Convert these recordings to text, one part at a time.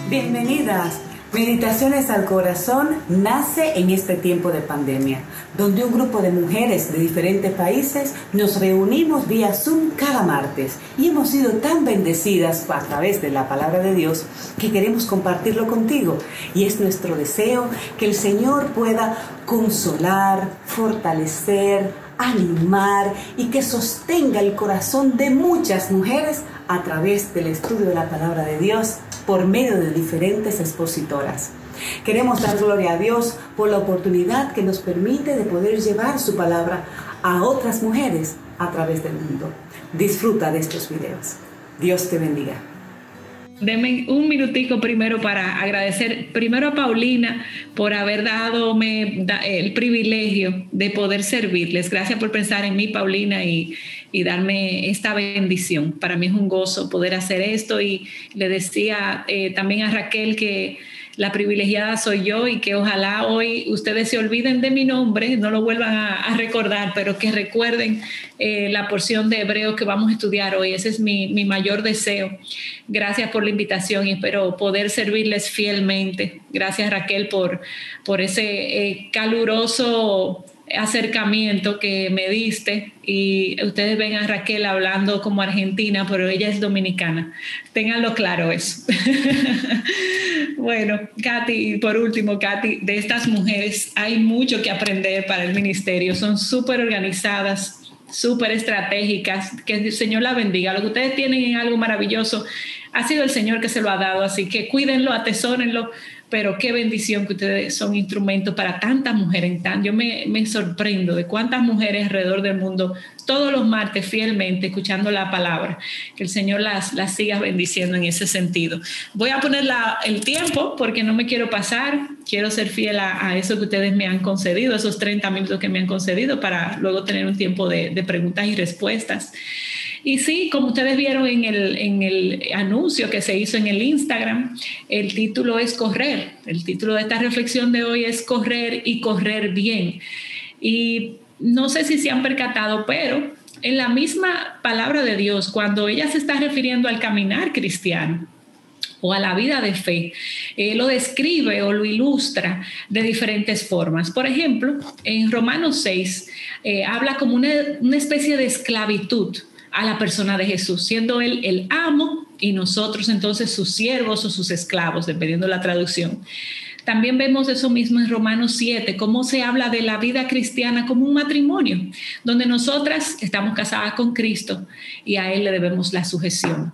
Bienvenidas. Meditaciones al Corazón nace en este tiempo de pandemia, donde un grupo de mujeres de diferentes países nos reunimos vía Zoom cada martes y hemos sido tan bendecidas a través de la palabra de Dios que queremos compartirlo contigo. Y es nuestro deseo que el Señor pueda consolar, fortalecer, animar y que sostenga el corazón de muchas mujeres a través del estudio de la palabra de Dios por medio de diferentes expositoras. Queremos dar gloria a Dios por la oportunidad que nos permite de poder llevar su palabra a otras mujeres a través del mundo. Disfruta de estos videos. Dios te bendiga. Denme un minutico primero para agradecer primero a Paulina por haber dadome el privilegio de poder servirles. Gracias por pensar en mí, Paulina, y darme esta bendición. Para mí es un gozo poder hacer esto, y le decía también a Raquel que la privilegiada soy yo y que ojalá hoy ustedes se olviden de mi nombre, no lo vuelvan a recordar, pero que recuerden la porción de Hebreos que vamos a estudiar hoy. Ese es mi mayor deseo. Gracias por la invitación y espero poder servirles fielmente. Gracias, Raquel, por ese caluroso acercamiento que me diste, y ustedes ven a Raquel hablando como argentina, pero ella es dominicana. Ténganlo claro eso. Bueno, Katy, por último, Katy, de estas mujeres hay mucho que aprender para el ministerio. Son súper organizadas, súper estratégicas. Que el Señor la bendiga. Lo que ustedes tienen es algo maravilloso. Ha sido el Señor que se lo ha dado, así que cuídenlo, atesórenlo. Pero qué bendición que ustedes son instrumentos para tantas mujeres. Yo me sorprendo de cuántas mujeres alrededor del mundo, todos los martes fielmente escuchando la palabra. Que el Señor las siga bendiciendo en ese sentido. Voy a poner el tiempo porque no me quiero pasar. Quiero ser fiel a eso que ustedes me han concedido, esos 30 minutos que me han concedido, para luego tener un tiempo de preguntas y respuestas. Y sí, como ustedes vieron en el anuncio que se hizo en el Instagram, el título es Correr. El título de esta reflexión de hoy es Correr y correr bien. Y no sé si se han percatado, pero en la misma palabra de Dios, cuando ella se está refiriendo al caminar cristiano o a la vida de fe, lo describe o lo ilustra de diferentes formas. Por ejemplo, en Romanos 6 habla como una especie de esclavitud a la persona de Jesús, siendo él el amo y nosotros entonces sus siervos o sus esclavos, dependiendo de la traducción. También vemos eso mismo en Romanos 7, cómo se habla de la vida cristiana como un matrimonio, donde nosotras estamos casadas con Cristo y a él le debemos la sujeción.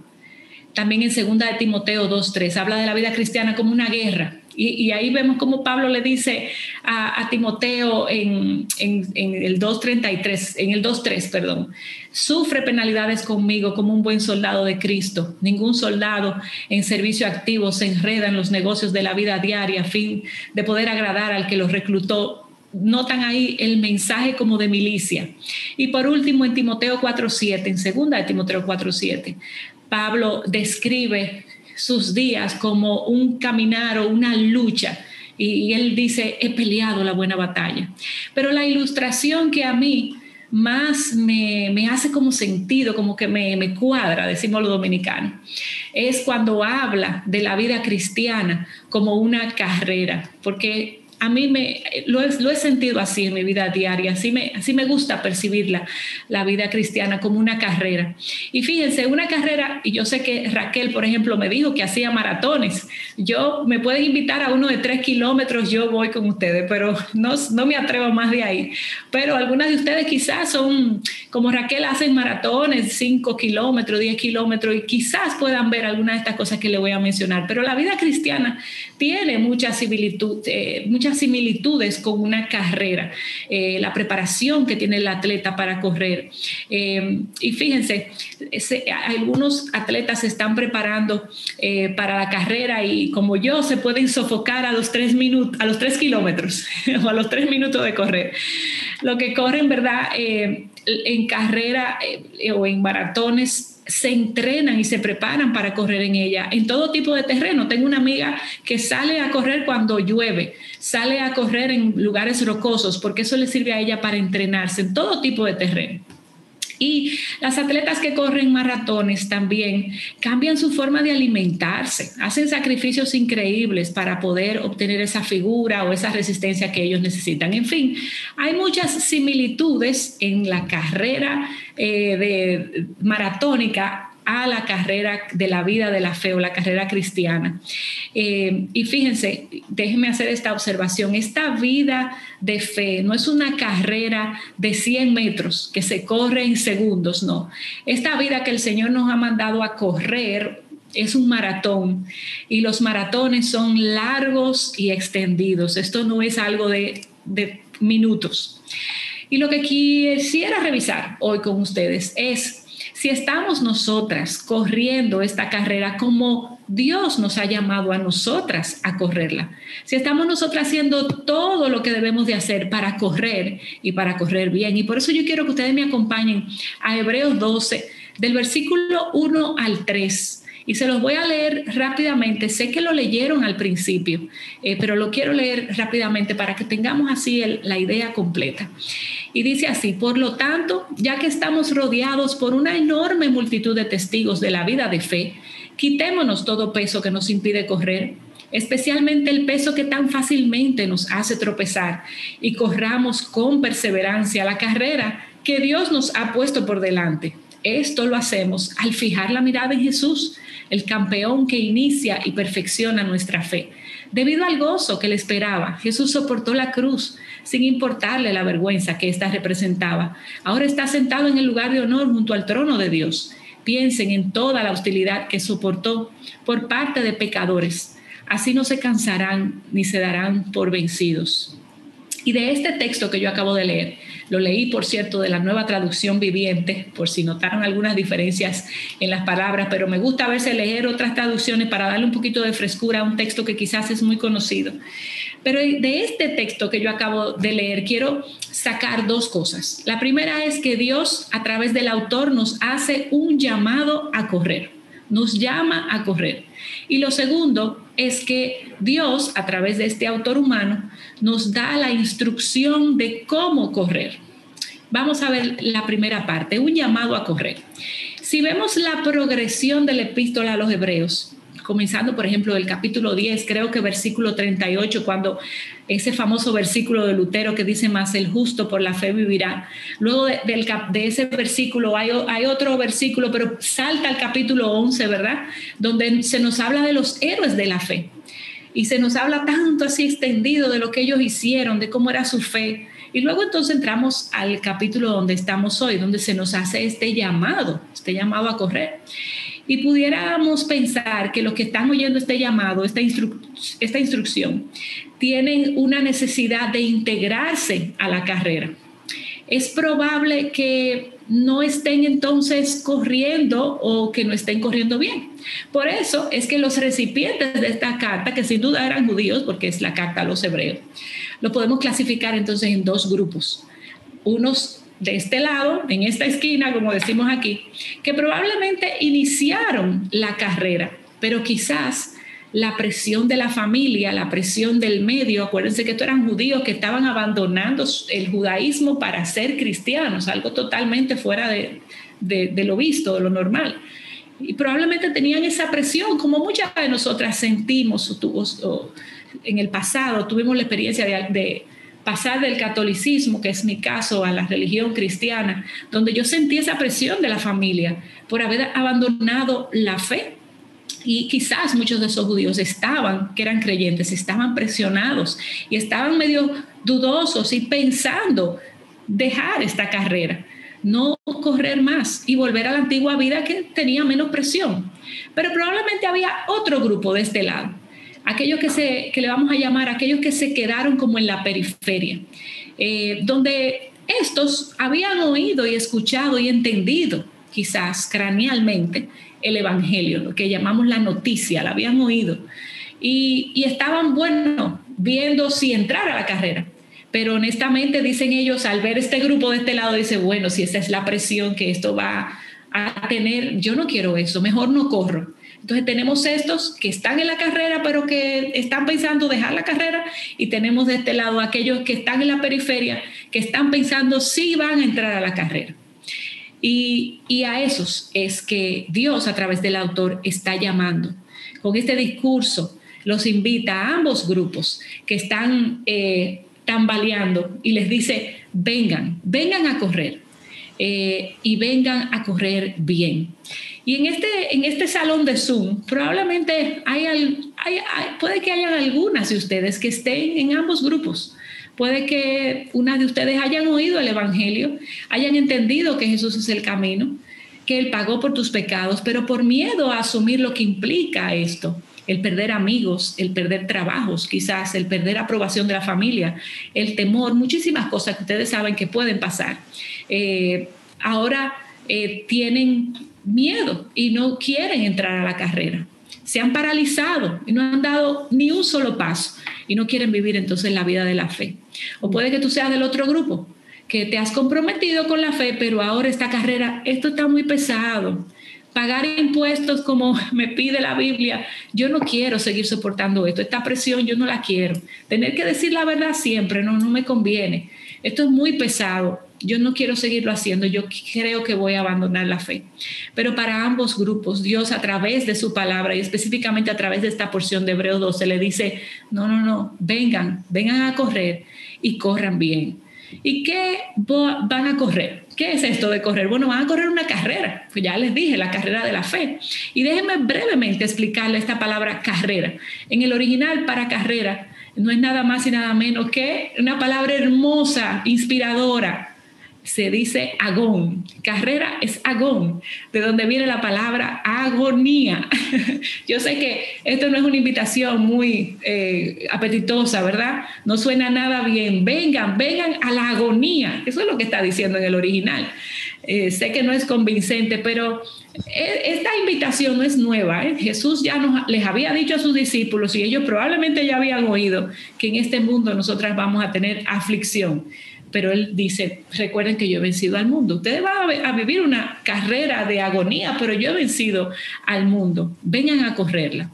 También en 2 de Timoteo 2:3 habla de la vida cristiana como una guerra. Y ahí vemos cómo Pablo le dice a Timoteo en el 2:33, en el 2:3, perdón, sufre penalidades conmigo como un buen soldado de Cristo. Ningún soldado en servicio activo se enreda en los negocios de la vida diaria a fin de poder agradar al que los reclutó. Notan ahí el mensaje como de milicia. Y por último, en Timoteo 4:7, en 2 de Timoteo 4:7, Pablo describe sus días como un caminar o una lucha, y él dice, he peleado la buena batalla. Pero la ilustración que a mí más me hace como sentido, como que me cuadra, decimos los dominicanos, es cuando habla de la vida cristiana como una carrera, porque a mí lo he sentido así en mi vida diaria, así me gusta percibir la vida cristiana como una carrera. Y fíjense, una carrera, y yo sé que Raquel, por ejemplo, me dijo que hacía maratones. Me pueden invitar a uno de 3 kilómetros, yo voy con ustedes, pero no me atrevo más de ahí. Pero algunas de ustedes quizás son, como Raquel, hacen maratones, 5 kilómetros, 10 kilómetros, y quizás puedan ver algunas de estas cosas que le voy a mencionar. Pero la vida cristiana tiene muchas similitudes con una carrera, la preparación que tiene el atleta para correr. Y fíjense, algunos atletas se están preparando para la carrera y como yo se pueden sofocar a los 3 kilómetros o a los 3 minutos de correr. Lo que corren, ¿verdad? En carrera o en maratones se entrenan y se preparan para correr en ella, en todo tipo de terreno. Tengo una amiga que sale a correr cuando llueve, sale a correr en lugares rocosos, porque eso le sirve a ella para entrenarse en todo tipo de terreno. Y las atletas que corren maratones también cambian su forma de alimentarse, hacen sacrificios increíbles para poder obtener esa figura o esa resistencia que ellos necesitan. En fin, hay muchas similitudes en la carrera maratónica a la carrera de la vida de la fe o la carrera cristiana. Y fíjense, déjenme hacer esta observación. Esta vida de fe no es una carrera de 100 metros que se corre en segundos, no. Esta vida que el Señor nos ha mandado a correr es un maratón, y los maratones son largos y extendidos. Esto no es algo de minutos. Y lo que quisiera revisar hoy con ustedes es si estamos nosotras corriendo esta carrera como Dios nos ha llamado a nosotras a correrla. Si estamos nosotras haciendo todo lo que debemos de hacer para correr y para correr bien. Y por eso yo quiero que ustedes me acompañen a Hebreos 12, del versículo 1 al 3. Y se los voy a leer rápidamente. Sé que lo leyeron al principio, pero lo quiero leer rápidamente para que tengamos así la idea completa. Y dice así: por lo tanto, ya que estamos rodeados por una enorme multitud de testigos de la vida de fe, quitémonos todo peso que nos impide correr, especialmente el peso que tan fácilmente nos hace tropezar, y corramos con perseverancia la carrera que Dios nos ha puesto por delante. Esto lo hacemos al fijar la mirada en Jesús, el campeón que inicia y perfecciona nuestra fe. Debido al gozo que le esperaba, Jesús soportó la cruz sin importarle la vergüenza que ésta representaba. Ahora está sentado en el lugar de honor junto al trono de Dios. Piensen en toda la hostilidad que soportó por parte de pecadores. Así no se cansarán ni se darán por vencidos. Y de este texto que yo acabo de leer, lo leí, por cierto, de la Nueva Traducción Viviente, por si notaron algunas diferencias en las palabras, pero me gusta a veces leer otras traducciones para darle un poquito de frescura a un texto que quizás es muy conocido. Pero de este texto que yo acabo de leer, quiero sacar dos cosas. La primera es que Dios, a través del autor, nos hace un llamado a correr. Nos llama a correr. Y lo segundo es que Dios, a través de este autor humano, nos da la instrucción de cómo correr. Vamos a ver la primera parte, un llamado a correr. Si vemos la progresión de la epístola a los Hebreos, comenzando, por ejemplo, del capítulo 10, creo que versículo 38, cuando ese famoso versículo de Lutero que dice: más el justo por la fe vivirá. Luego de ese versículo hay otro versículo, pero salta al capítulo 11, ¿verdad? Donde se nos habla de los héroes de la fe. Y se nos habla tanto así extendido de lo que ellos hicieron, de cómo era su fe. Y luego entonces entramos al capítulo donde estamos hoy, donde se nos hace este llamado a correr. Y pudiéramos pensar que los que están oyendo este llamado, esta instrucción, tienen una necesidad de integrarse a la carrera. Es probable que no estén entonces corriendo o que no estén corriendo bien. Por eso es que los recipientes de esta carta, que sin duda eran judíos, porque es la carta a los hebreos, lo podemos clasificar entonces en dos grupos. Unos de este lado, en esta esquina, como decimos aquí, que probablemente iniciaron la carrera, pero quizás la presión de la familia, la presión del medio, acuérdense que estos eran judíos que estaban abandonando el judaísmo para ser cristianos, algo totalmente fuera de lo visto, de lo normal. Y probablemente tenían esa presión, como muchas de nosotras sentimos en el pasado, tuvimos la experiencia de pasar del catolicismo, que es mi caso, a la religión cristiana, donde yo sentí esa presión de la familia por haber abandonado la fe. Y quizás muchos de esos judíos que eran creyentes, estaban presionados y estaban medio dudosos y pensando dejar esta carrera, no correr más y volver a la antigua vida que tenía menos presión. Pero probablemente había otro grupo de este lado, aquellos que le vamos a llamar aquellos que se quedaron como en la periferia, donde estos habían oído y escuchado y entendido quizás cranealmente el evangelio, lo que llamamos la noticia, la habían oído y estaban, viendo si entrar a la carrera. Pero honestamente, dicen ellos, al ver este grupo de este lado, dice, bueno, si esa es la presión que esto va a tener, yo no quiero eso, mejor no corro. Entonces tenemos estos que están en la carrera, pero que están pensando dejar la carrera, y tenemos de este lado aquellos que están en la periferia, que están pensando si van a entrar a la carrera. Y a esos es que Dios a través del autor está llamando. Con este discurso los invita a ambos grupos que están tambaleando y les dice, vengan a correr y vengan a correr bien. Y en este salón de Zoom probablemente puede que hayan algunas de ustedes que estén en ambos grupos. Puede que unas de ustedes hayan oído el Evangelio, hayan entendido que Jesús es el camino, que Él pagó por tus pecados, pero por miedo a asumir lo que implica esto, el perder amigos, el perder trabajos, quizás el perder aprobación de la familia, el temor, muchísimas cosas que ustedes saben que pueden pasar. Ahora tienen miedo y no quieren entrar a la carrera. Se han paralizado y no han dado ni un solo paso y no quieren vivir entonces la vida de la fe. O puede que tú seas del otro grupo, que te has comprometido con la fe, pero ahora esta carrera, esto está muy pesado. Pagar impuestos como me pide la Biblia, yo no quiero seguir soportando esto. Esta presión yo no la quiero. Tener que decir la verdad siempre no me conviene. Esto es muy pesado. Yo no quiero seguirlo haciendo. Yo creo que voy a abandonar la fe. Pero para ambos grupos, Dios a través de su palabra y específicamente a través de esta porción de Hebreos 12 le dice, no, vengan a correr y corran bien. ¿Y qué van a correr? ¿Qué es esto de correr? Bueno, van a correr una carrera, pues ya les dije, la carrera de la fe. Y déjenme brevemente explicarle esta palabra carrera. En el original, para carrera, no es nada más y nada menos que una palabra hermosa, inspiradora. Se dice agón. Carrera es agón, de donde viene la palabra agonía. Yo sé que esto no es una invitación muy apetitosa, ¿verdad? No suena nada bien. Vengan a la agonía. Eso es lo que está diciendo en el original. Sé que no es convincente, pero esta invitación no es nueva. Jesús ya les había dicho a sus discípulos, y ellos probablemente ya habían oído, que en este mundo nosotras vamos a tener aflicción. Pero Él dice, recuerden que yo he vencido al mundo. Ustedes van a vivir una carrera de agonía, pero yo he vencido al mundo. Vengan a correrla.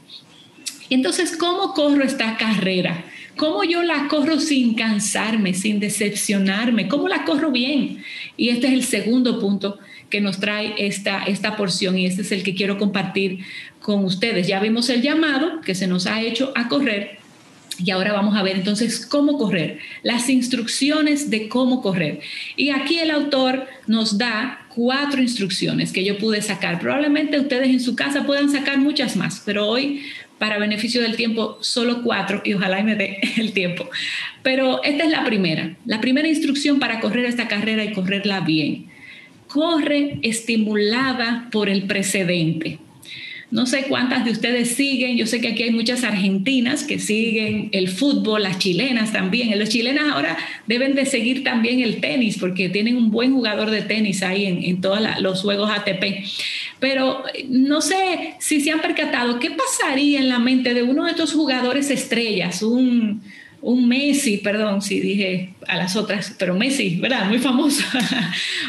Entonces, ¿cómo corro esta carrera? ¿Cómo yo la corro sin cansarme, sin decepcionarme? ¿Cómo la corro bien? Y este es el segundo punto que nos trae esta porción, y este es el que quiero compartir con ustedes. Ya vimos el llamado que se nos ha hecho a correr. Y ahora vamos a ver entonces cómo correr, las instrucciones de cómo correr. Y aquí el autor nos da 4 instrucciones que yo pude sacar. Probablemente ustedes en su casa puedan sacar muchas más, pero hoy, para beneficio del tiempo, solo 4, y ojalá me dé el tiempo. Pero esta es la primera instrucción para correr esta carrera y correrla bien. Corre estimulada por el precedente. No sé cuántas de ustedes siguen, yo sé que aquí hay muchas argentinas que siguen el fútbol, las chilenas también. Las chilenas ahora deben de seguir también el tenis porque tienen un buen jugador de tenis ahí en todos los juegos ATP. Pero no sé si se han percatado, ¿qué pasaría en la mente de uno de estos jugadores estrellas, un Messi, perdón, si dije a las otras, pero Messi, ¿verdad? Muy famoso.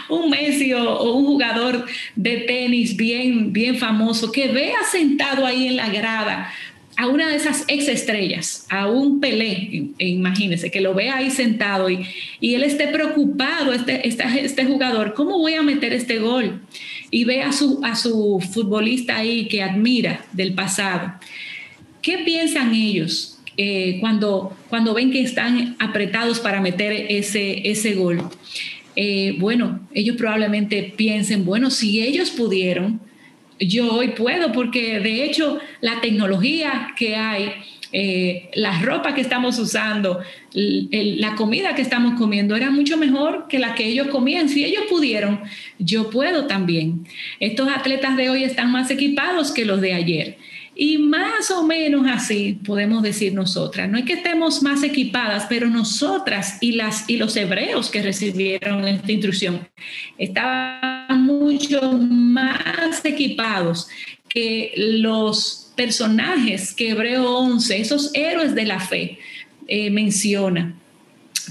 Un Messi o un jugador de tenis bien famoso que vea sentado ahí en la grada a una de esas ex estrellas, a un Pelé, imagínense, que lo vea ahí sentado y él esté preocupado, este jugador, ¿cómo voy a meter este gol? Y ve a su futbolista ahí que admira del pasado. ¿Qué piensan ellos cuando ven que están apretados para meter ese gol? Bueno, ellos probablemente piensen, bueno, si ellos pudieron, yo hoy puedo, porque de hecho la tecnología que hay, la ropa que estamos usando, la comida que estamos comiendo era mucho mejor que la que ellos comían. Si ellos pudieron, yo puedo también. Estos atletas de hoy están más equipados que los de ayer. Y más o menos así podemos decir nosotras. No es que estemos más equipadas, pero nosotras y los hebreos que recibieron esta instrucción estaban mucho más equipados que los personajes que Hebreo 11, esos héroes de la fe, menciona.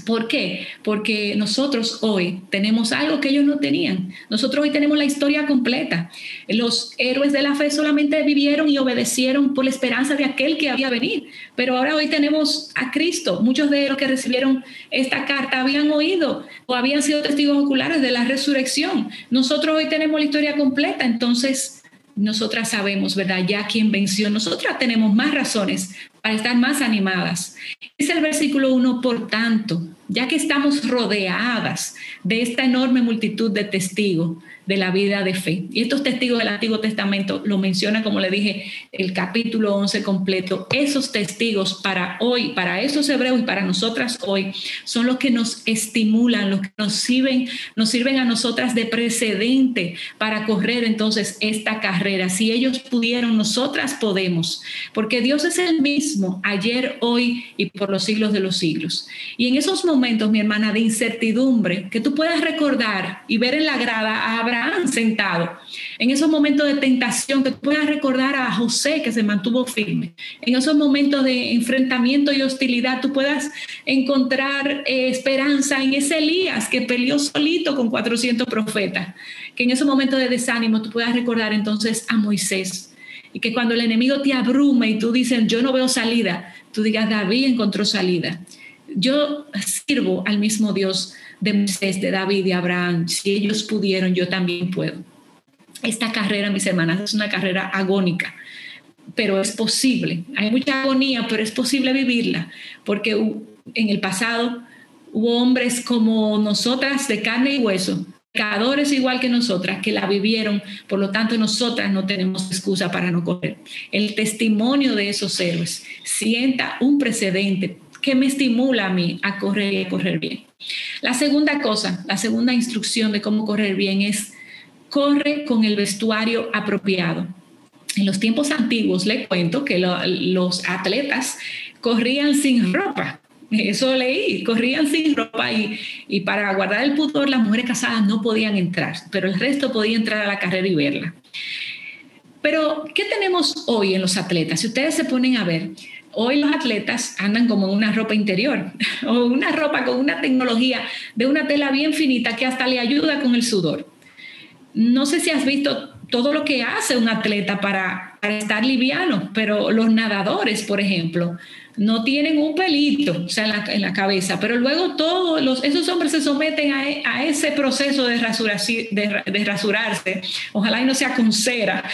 ¿Por qué? Porque nosotros hoy tenemos algo que ellos no tenían. Nosotros hoy tenemos la historia completa. Los héroes de la fe solamente vivieron y obedecieron por la esperanza de aquel que había venir. Pero ahora hoy tenemos a Cristo. Muchos de los que recibieron esta carta habían oído o habían sido testigos oculares de la resurrección. Nosotros hoy tenemos la historia completa. Entonces, nosotras sabemos, ¿verdad? Ya quién venció. Nosotras tenemos más razones para estar más animadas. Es el versículo 1, por tanto, ya que estamos rodeadas de esta enorme multitud de testigos de la vida de fe. Y estos testigos del Antiguo Testamento lo menciona, como le dije, el capítulo 11 completo. Esos testigos para hoy, para esos hebreos y para nosotras hoy, son los que nos estimulan, los que nos sirven a nosotras de precedente para correr entonces esta carrera. Si ellos pudieron, nosotras podemos, porque Dios es el mismo ayer, hoy y por los siglos de los siglos. Y en esos momentos, mi hermana, de incertidumbre, que tú puedas recordar y ver en la grada a Abraham sentado, en esos momentos de tentación, que tú puedas recordar a José que se mantuvo firme, en esos momentos de enfrentamiento y hostilidad, tú puedas encontrar esperanza en ese Elías que peleó solito con 400 profetas, que en esos momentos de desánimo tú puedas recordar entonces a Moisés, y que cuando el enemigo te abrume y tú dices, yo no veo salida, tú digas, David encontró salida. Yo sirvo al mismo Dios de Moisés, de David, de Abraham. Si ellos pudieron, yo también puedo. Esta carrera, mis hermanas, es una carrera agónica, pero es posible. Hay mucha agonía, pero es posible vivirla, porque en el pasado hubo hombres como nosotras, de carne y hueso, pecadores igual que nosotras, que la vivieron. Por lo tanto, nosotras no tenemos excusa para no correr. El testimonio de esos héroes sienta un precedente que me estimula a mí a correr y a correr bien. La segunda cosa, la segunda instrucción de cómo correr bien es: corre con el vestuario apropiado. En los tiempos antiguos, le cuento que los atletas corrían sin ropa. Eso leí, corrían sin ropa y para guardar el pudor las mujeres casadas no podían entrar, pero el resto podía entrar a la carrera y verla. Pero, ¿qué tenemos hoy en los atletas? Si ustedes se ponen a ver, hoy los atletas andan como en una ropa interior o una ropa con una tecnología de una tela bien finita que hasta le ayuda con el sudor. No sé si has visto todo lo que hace un atleta para estar liviano, pero los nadadores, por ejemplo, no tienen un pelito, o sea, en la cabeza, pero luego esos hombres se someten a ese proceso de rasurarse. Ojalá y no sea con cera,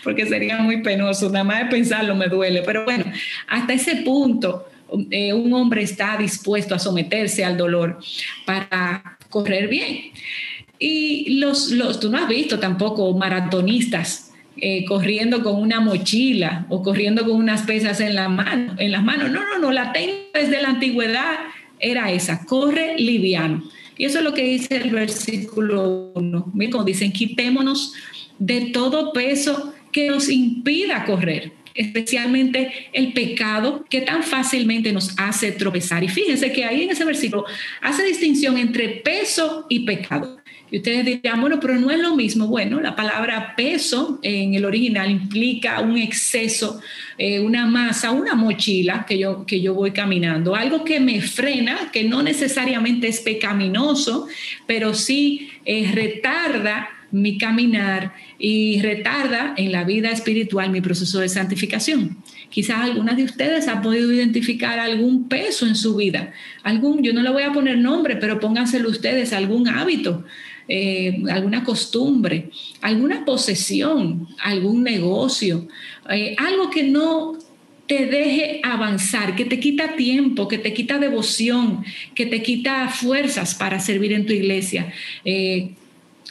porque sería muy penoso, nada más de pensarlo me duele, pero bueno, hasta ese punto un hombre está dispuesto a someterse al dolor para correr bien. Y tú no has visto tampoco maratonistas corriendo con una mochila o corriendo con unas pesas en las manos. No, la técnica desde la antigüedad era esa: corre liviano. Y eso es lo que dice el versículo 1. Miren cómo dicen: quitémonos de todo peso que nos impida correr, especialmente el pecado que tan fácilmente nos hace tropezar. Y fíjense que ahí en ese versículo hace distinción entre peso y pecado. Y ustedes dirán, bueno, pero no es lo mismo. Bueno, la palabra peso en el original implica un exceso, una masa, una mochila que yo voy caminando, algo que me frena, que no necesariamente es pecaminoso, pero sí retarda mi caminar y retarda en la vida espiritual mi proceso de santificación. Quizás algunas de ustedes han podido identificar algún peso en su vida, yo no le voy a poner nombre, pero pónganselo ustedes, algún hábito, alguna costumbre, alguna posesión, algún negocio, algo que no te deje avanzar, que te quita tiempo, que te quita devoción, que te quita fuerzas para servir en tu iglesia, que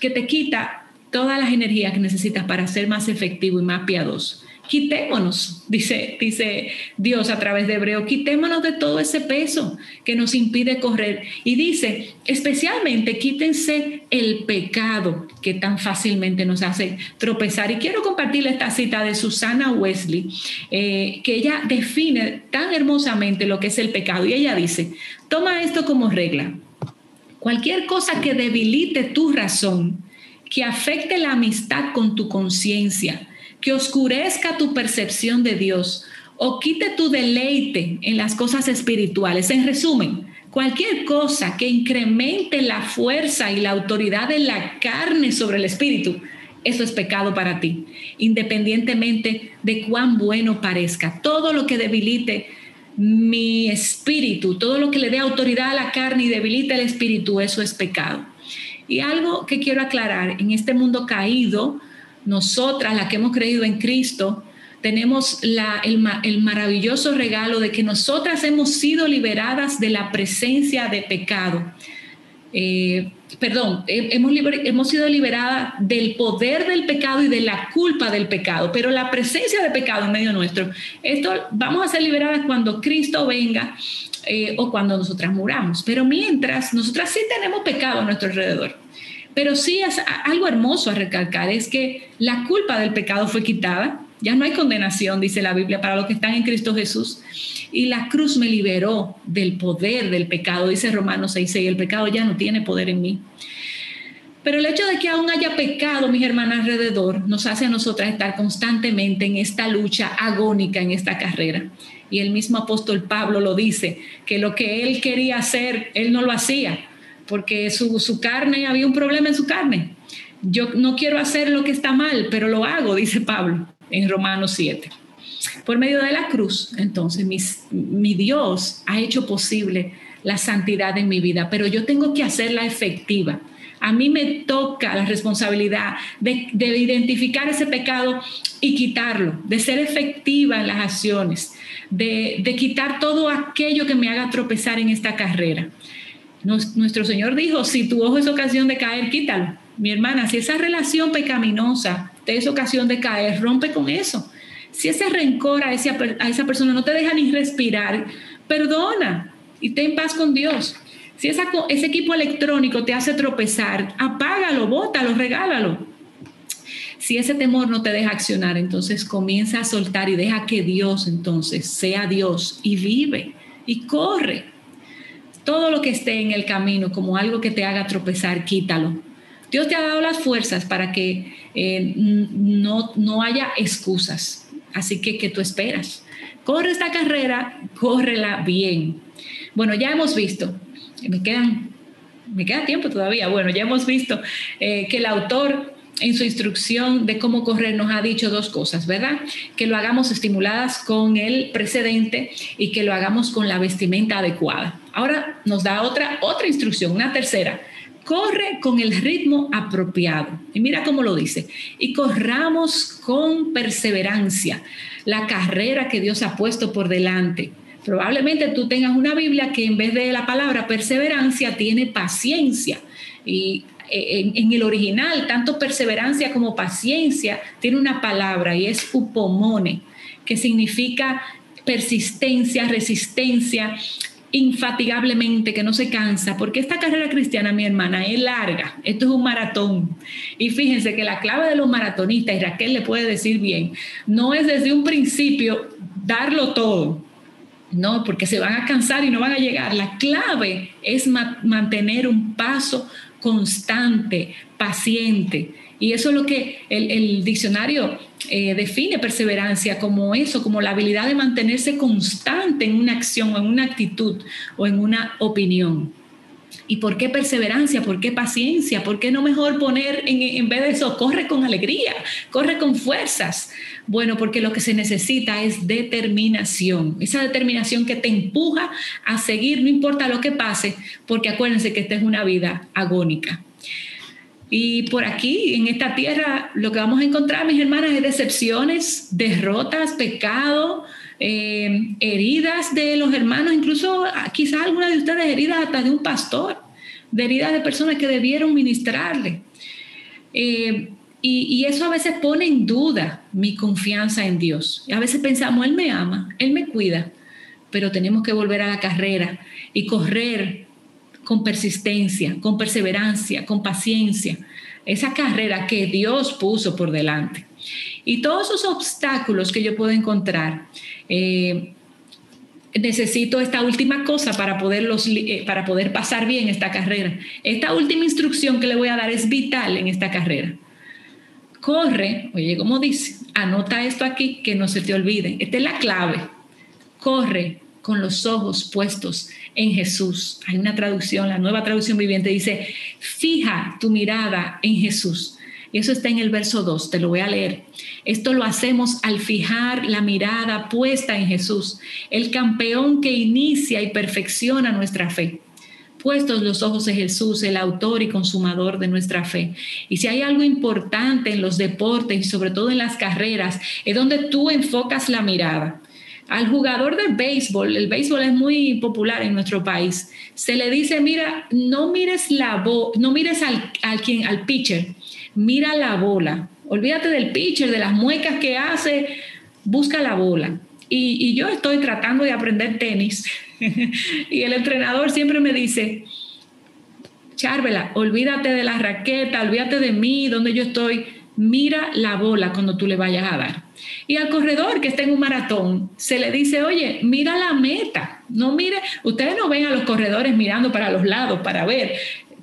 te quita todas las energías que necesitas para ser más efectivo y más piadoso. Quitémonos, dice Dios a través de Hebreo, quitémonos de todo ese peso que nos impide correr. Y dice, especialmente quítense el pecado que tan fácilmente nos hace tropezar. Y quiero compartirle esta cita de Susana Wesley, que ella define tan hermosamente lo que es el pecado. Y ella dice, toma esto como regla: cualquier cosa que debilite tu razón, que afecte la amistad con tu conciencia, que oscurezca tu percepción de Dios o quite tu deleite en las cosas espirituales. En resumen, Cualquier cosa que incremente la fuerza y la autoridad de la carne sobre el espíritu, eso es pecado para ti, independientemente de cuán bueno parezca. Todo lo que debilite mi espíritu, todo lo que le dé autoridad a la carne y debilite el espíritu, eso es pecado. Y algo que quiero aclarar, en este mundo caído, nosotras, las que hemos creído en Cristo, tenemos el maravilloso regalo de que nosotras hemos sido liberadas de la presencia de pecado. Hemos sido liberadas del poder del pecado y de la culpa del pecado, pero la presencia de pecado en medio nuestro, esto vamos a ser liberadas cuando Cristo venga o cuando nosotras muramos. Pero mientras, nosotras sí tenemos pecado a nuestro alrededor. Pero sí es algo hermoso a recalcar, es que la culpa del pecado fue quitada. Ya no hay condenación, dice la Biblia, para los que están en Cristo Jesús. Y la cruz me liberó del poder del pecado, dice Romanos 6:6. El pecado ya no tiene poder en mí. Pero el hecho de que aún haya pecado, mis hermanas, alrededor, nos hace a nosotras estar constantemente en esta lucha agónica, en esta carrera. Y el mismo apóstol Pablo lo dice, que lo que él quería hacer, él no lo hacía, porque su carne, había un problema en su carne. Yo no quiero hacer lo que está mal, pero lo hago, dice Pablo en Romanos 7. Por medio de la cruz, entonces, mi Dios ha hecho posible la santidad en mi vida, pero yo tengo que hacerla efectiva. A mí me toca la responsabilidad de identificar ese pecado y quitarlo, de ser efectiva en las acciones, de quitar todo aquello que me haga tropezar en esta carrera. Nuestro Señor dijo, si tu ojo es ocasión de caer, quítalo. Mi hermana, si esa relación pecaminosa te es ocasión de caer, rompe con eso. Si ese rencor a esa persona no te deja ni respirar, perdona y ten paz con Dios. Si ese equipo electrónico te hace tropezar, apágalo, bótalo, regálalo. Si ese temor no te deja accionar, entonces comienza a soltar y deja que Dios entonces sea Dios y vive y corre. Todo lo que esté en el camino como algo que te haga tropezar, quítalo. Dios te ha dado las fuerzas para que no haya excusas. Así que, ¿qué tú esperas? Corre esta carrera, córrela bien. Bueno, ya hemos visto, me queda tiempo todavía. Bueno, ya hemos visto que el autor en su instrucción de cómo correr nos ha dicho dos cosas, ¿verdad? Que lo hagamos estimuladas con el precedente y que lo hagamos con la vestimenta adecuada. Ahora nos da otra instrucción, una tercera. Corre con el ritmo apropiado. Y mira cómo lo dice. Y corramos con perseverancia la carrera que Dios ha puesto por delante. Probablemente tú tengas una Biblia que en vez de la palabra perseverancia tiene paciencia. Y en el original, tanto perseverancia como paciencia tiene una palabra y es upomone, que significa persistencia, resistencia, infatigablemente, que no se cansa, porque esta carrera cristiana, mi hermana, es larga. Esto es un maratón. Y fíjense que la clave de los maratonistas, y Raquel le puede decir bien, no es desde un principio darlo todo. No, porque se van a cansar y no van a llegar. La clave es mantener un paso constante, paciente. Y eso es lo que el diccionario define perseverancia como eso, como la habilidad de mantenerse constante en una acción, o en una actitud o en una opinión. ¿Y por qué perseverancia? ¿Por qué paciencia? ¿Por qué no mejor poner en vez de eso, corre con alegría, corre con fuerzas? Bueno, porque lo que se necesita es determinación. Esa determinación que te empuja a seguir, no importa lo que pase, porque acuérdense que esta es una vida agónica. Y por aquí, en esta tierra, lo que vamos a encontrar, mis hermanas, es decepciones, derrotas, pecado, heridas de los hermanos, incluso quizás algunas de ustedes heridas hasta de un pastor, de heridas de personas que debieron ministrarle. Y eso a veces pone en duda mi confianza en Dios. A veces pensamos, Él me ama, Él me cuida, pero tenemos que volver a la carrera y correr con persistencia, con perseverancia, con paciencia, esa carrera que Dios puso por delante. Y todos esos obstáculos que yo puedo encontrar, necesito esta última cosa para poder pasar bien esta carrera. Esta última instrucción que le voy a dar es vital en esta carrera. Corre, oye, como dice, anota esto aquí, que no se te olvide. Esta es la clave. Corre con los ojos puestos en Jesús. Hay una traducción, la Nueva Traducción Viviente dice, fija tu mirada en Jesús. Y eso está en el verso 2, te lo voy a leer. Esto lo hacemos al fijar la mirada puesta en Jesús, el campeón que inicia y perfecciona nuestra fe. Puestos los ojos en Jesús, el autor y consumador de nuestra fe. Y si hay algo importante en los deportes y sobre todo en las carreras, es donde tú enfocas la mirada. Al jugador de béisbol, el béisbol es muy popular en nuestro país, se le dice, mira, no mires al pitcher, mira la bola. Olvídate del pitcher, de las muecas que hace, busca la bola. Y yo estoy tratando de aprender tenis y el entrenador siempre me dice, Charvela, olvídate de la raqueta, olvídate de mí, donde yo estoy, mira la bola cuando tú le vayas a dar. Y al corredor que está en un maratón se le dice, oye, mira la meta, no mire, ustedes no ven a los corredores mirando para los lados para ver.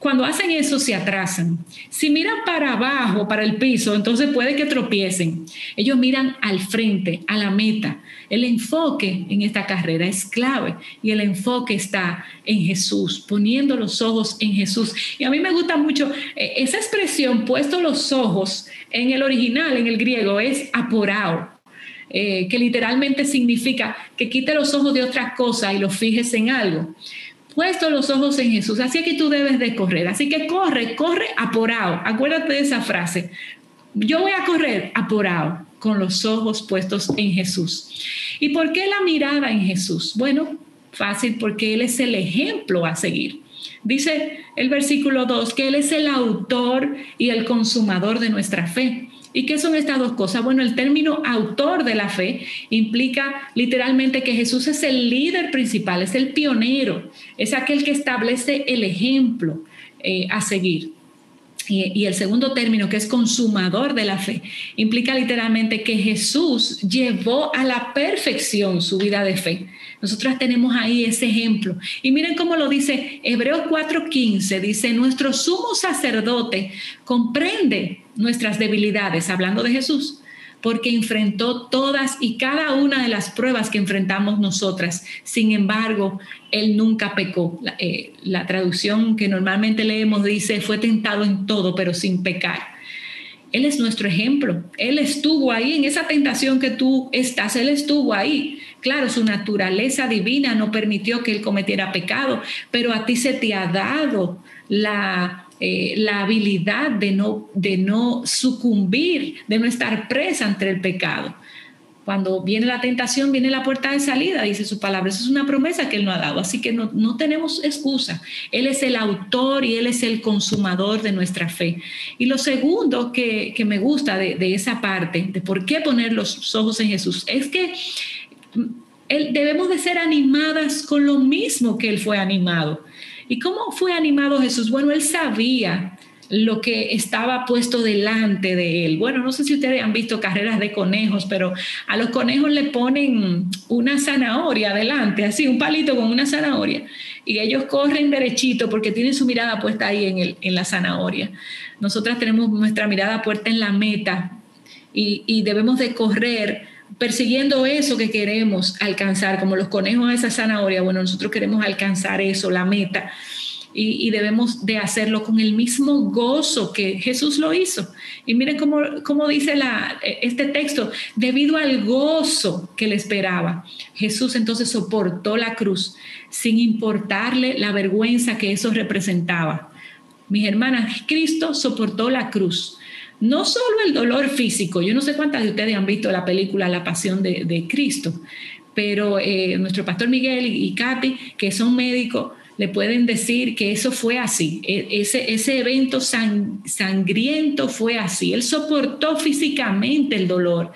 Cuando hacen eso se atrasan. Si miran para abajo, para el piso, entonces puede que tropiecen. Ellos miran al frente, a la meta. El enfoque en esta carrera es clave y el enfoque está en Jesús, poniendo los ojos en Jesús. Y a mí me gusta mucho esa expresión, puesto los ojos, en el original, en el griego, es aporao. Que literalmente significa que quite los ojos de otras cosas y los fijes en algo. Puesto los ojos en Jesús, así que tú debes de correr. Así que corre aporao. Acuérdate de esa frase. Yo voy a correr aporao, con los ojos puestos en Jesús. ¿Y por qué la mirada en Jesús? Bueno, fácil, porque Él es el ejemplo a seguir. Dice el versículo 2 que Él es el autor y el consumador de nuestra fe. ¿Y qué son estas dos cosas? Bueno, el término autor de la fe implica literalmente que Jesús es el líder principal, es el pionero, es aquel que establece el ejemplo a seguir. Y el segundo término, que es consumador de la fe, implica literalmente que Jesús llevó a la perfección su vida de fe. Nosotras tenemos ahí ese ejemplo. Y miren cómo lo dice Hebreos 4:15, dice, nuestro sumo sacerdote comprende nuestras debilidades, hablando de Jesús, porque enfrentó todas y cada una de las pruebas que enfrentamos nosotras. Sin embargo, Él nunca pecó. La traducción que normalmente leemos dice, fue tentado en todo, pero sin pecar. Él es nuestro ejemplo. Él estuvo ahí en esa tentación que tú estás. Él estuvo ahí. Claro, su naturaleza divina no permitió que Él cometiera pecado, pero a ti se te ha dado la habilidad de no sucumbir, de no estar presa ante el pecado. Cuando viene la tentación, viene la puerta de salida, dice su palabra. Esa es una promesa que Él nos ha dado, así que no tenemos excusa. Él es el autor y Él es el consumador de nuestra fe. Y lo segundo que me gusta de esa parte, de por qué poner los ojos en Jesús, es que debemos de ser animadas con lo mismo que Él fue animado. ¿Y cómo fue animado Jesús? Bueno, Él sabía lo que estaba puesto delante de Él. Bueno, no sé si ustedes han visto carreras de conejos, pero a los conejos le ponen una zanahoria delante, así, un palito con una zanahoria, y ellos corren derechito porque tienen su mirada puesta ahí en la zanahoria. Nosotras tenemos nuestra mirada puesta en la meta y debemos de correr persiguiendo eso que queremos alcanzar, como los conejos a esa zanahoria. Bueno, nosotros queremos alcanzar eso, la meta, y debemos de hacerlo con el mismo gozo que Jesús lo hizo. Y miren cómo dice este texto, debido al gozo que le esperaba. Jesús entonces soportó la cruz sin importarle la vergüenza que eso representaba. Mis hermanas, Cristo soportó la cruz. No solo el dolor físico, yo no sé cuántas de ustedes han visto la película La Pasión de Cristo, pero nuestro pastor Miguel y Katy, que son médicos, le pueden decir que eso fue así. Ese evento sangriento fue así. Él soportó físicamente el dolor,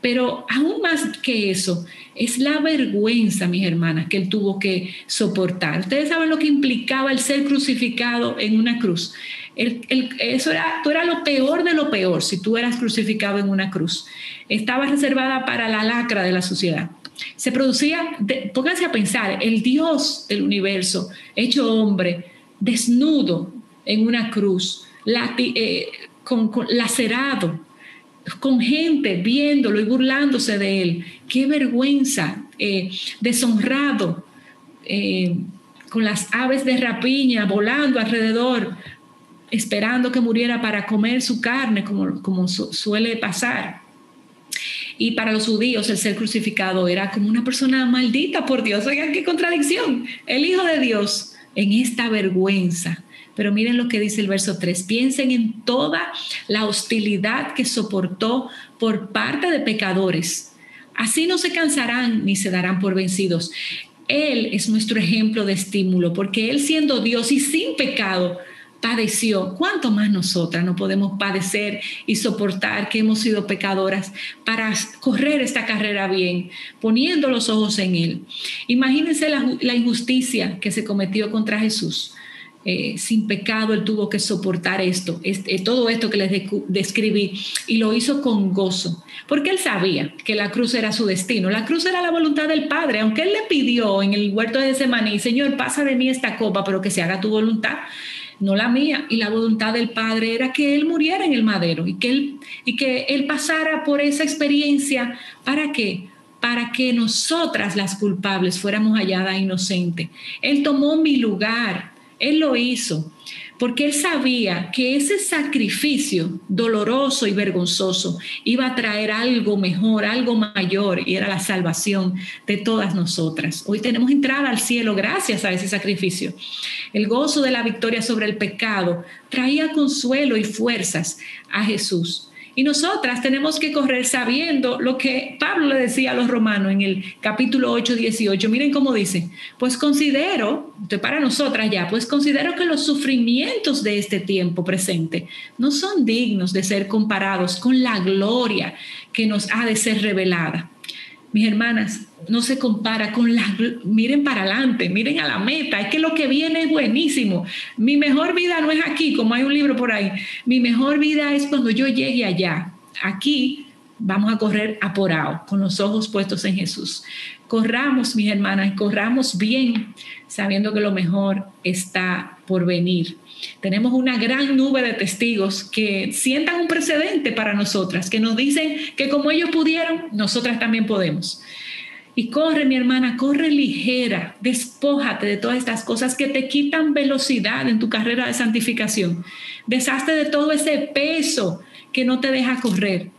pero aún más que eso, es la vergüenza, mis hermanas, que Él tuvo que soportar. Ustedes saben lo que implicaba el ser crucificado en una cruz. Tú eras lo peor de lo peor si tú eras crucificado en una cruz. Estaba reservada para la lacra de la sociedad. Se producía, pónganse a pensar, el Dios del universo, hecho hombre, desnudo en una cruz, lacerado, con gente viéndolo y burlándose de Él. ¡Qué vergüenza! deshonrado, con las aves de rapiña volando alrededor, esperando que muriera para comer su carne, como suele pasar. Y para los judíos el ser crucificado era como una persona maldita por Dios. Oigan, qué contradicción. El Hijo de Dios en esta vergüenza. Pero miren lo que dice el verso 3. Piensen en toda la hostilidad que soportó por parte de pecadores. Así no se cansarán ni se darán por vencidos. Él es nuestro ejemplo de estímulo, porque Él, siendo Dios y sin pecado, padeció. ¿Cuánto más nosotras no podemos padecer y soportar que hemos sido pecadoras para correr esta carrera bien, poniendo los ojos en Él? Imagínense la injusticia que se cometió contra Jesús. Sin pecado Él tuvo que soportar todo esto que les describí, y lo hizo con gozo, porque Él sabía que la cruz era su destino. La cruz era la voluntad del Padre, aunque Él le pidió en el huerto de Getsemaní: Señor, pasa de mí esta copa, pero que se haga tu voluntad, no la mía. Y la voluntad del Padre era que Él muriera en el madero y que él pasara por esa experiencia. ¿Para qué? Para que nosotras, las culpables, fuéramos halladas inocentes. Él tomó mi lugar. Él lo hizo porque Él sabía que ese sacrificio doloroso y vergonzoso iba a traer algo mejor, algo mayor, y era la salvación de todas nosotras. Hoy tenemos entrada al cielo gracias a ese sacrificio. El gozo de la victoria sobre el pecado traía consuelo y fuerzas a Jesús. Y nosotras tenemos que correr sabiendo lo que Pablo le decía a los romanos en el capítulo 8, 18. Miren cómo dice: pues considero, para nosotras ya, pues considero que los sufrimientos de este tiempo presente no son dignos de ser comparados con la gloria que nos ha de ser revelada. Mis hermanas, no se compara con miren para adelante, miren a la meta. Es que lo que viene es buenísimo. Mi mejor vida no es aquí, como hay un libro por ahí. Mi mejor vida es cuando yo llegue allá. Aquí vamos a correr apurado, con los ojos puestos en Jesús. Corramos, mis hermanas, corramos bien, sabiendo que lo mejor está por venir. Tenemos una gran nube de testigos que sientan un precedente para nosotras, que nos dicen que como ellos pudieron, nosotras también podemos. Y corre, mi hermana, corre ligera, despójate de todas estas cosas que te quitan velocidad en tu carrera de santificación. Deshazte de todo ese peso que no te deja correr.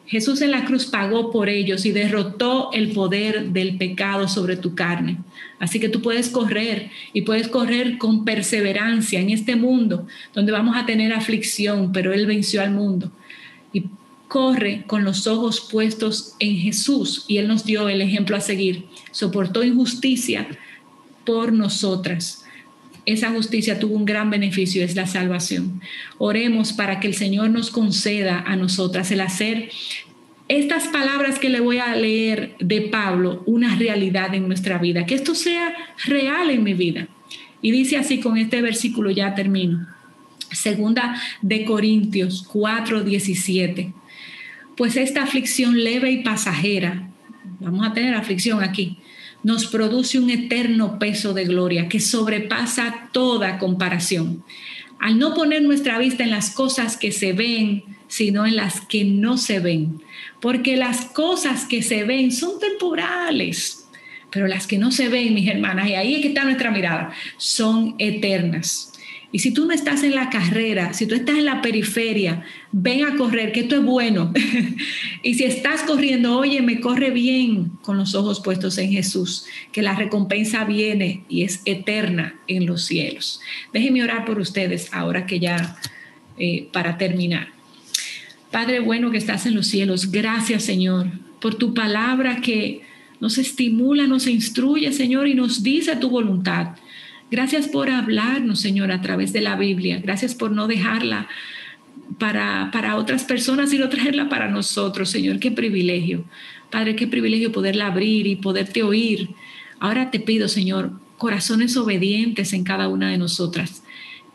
Jesús en la cruz pagó por ellos y derrotó el poder del pecado sobre tu carne. Así que tú puedes correr, y puedes correr con perseverancia en este mundo donde vamos a tener aflicción, pero Él venció al mundo. Y corre con los ojos puestos en Jesús, y Él nos dio el ejemplo a seguir. Soportó injusticia por nosotras. Esa justicia tuvo un gran beneficio, es la salvación. Oremos para que el Señor nos conceda a nosotras el hacer estas palabras que le voy a leer de Pablo una realidad en nuestra vida, que esto sea real en mi vida. Y dice así, con este versículo ya termino. 2 de Corintios 4:17. Pues esta aflicción leve y pasajera, vamos a tener aflicción aquí, nos produce un eterno peso de gloria que sobrepasa toda comparación. Al no poner nuestra vista en las cosas que se ven, sino en las que no se ven. Porque las cosas que se ven son temporales, pero las que no se ven, mis hermanas, y ahí es que está nuestra mirada, son eternas. Y si tú no estás en la carrera, si tú estás en la periferia, ven a correr, que esto es bueno. Y si estás corriendo, oye, me corre bien, con los ojos puestos en Jesús, que la recompensa viene y es eterna en los cielos. Déjenme orar por ustedes ahora que ya, para terminar. Padre bueno que estás en los cielos, gracias, Señor, por tu palabra que nos estimula, nos instruye, Señor, y nos dice tu voluntad. Gracias por hablarnos, Señor, a través de la Biblia. Gracias por no dejarla para otras personas, sino traerla para nosotros, Señor. Qué privilegio. Padre, qué privilegio poderla abrir y poderte oír. Ahora te pido, Señor, corazones obedientes en cada una de nosotras.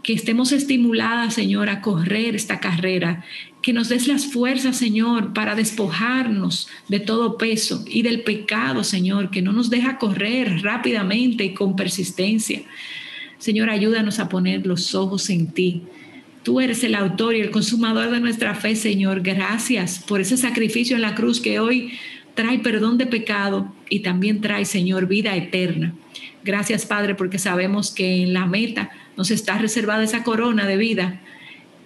Que estemos estimuladas, Señor, a correr esta carrera. Que nos des las fuerzas, Señor, para despojarnos de todo peso y del pecado, Señor, que no nos deja correr rápidamente y con persistencia. Señor, ayúdanos a poner los ojos en ti. Tú eres el autor y el consumador de nuestra fe, Señor. Gracias por ese sacrificio en la cruz que hoy trae perdón de pecado y también trae, Señor, vida eterna. Gracias, Padre, porque sabemos que en la meta nos está reservada esa corona de vida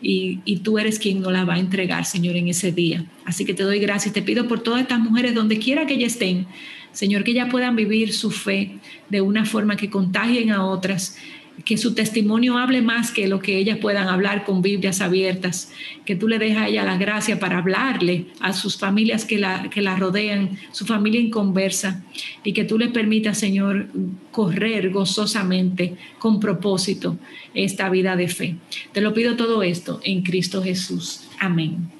y tú eres quien nos la va a entregar, Señor, en ese día. Así que te doy gracias. Te pido por todas estas mujeres, donde quiera que ellas estén, Señor, que ellas puedan vivir su fe de una forma que contagien a otras, que su testimonio hable más que lo que ellas puedan hablar con Biblias abiertas, que tú le dejes a ella la gracia para hablarle a sus familias que la rodean, su familia inconversa, y que tú les permitas, Señor, correr gozosamente, con propósito, esta vida de fe. Te lo pido todo esto en Cristo Jesús. Amén.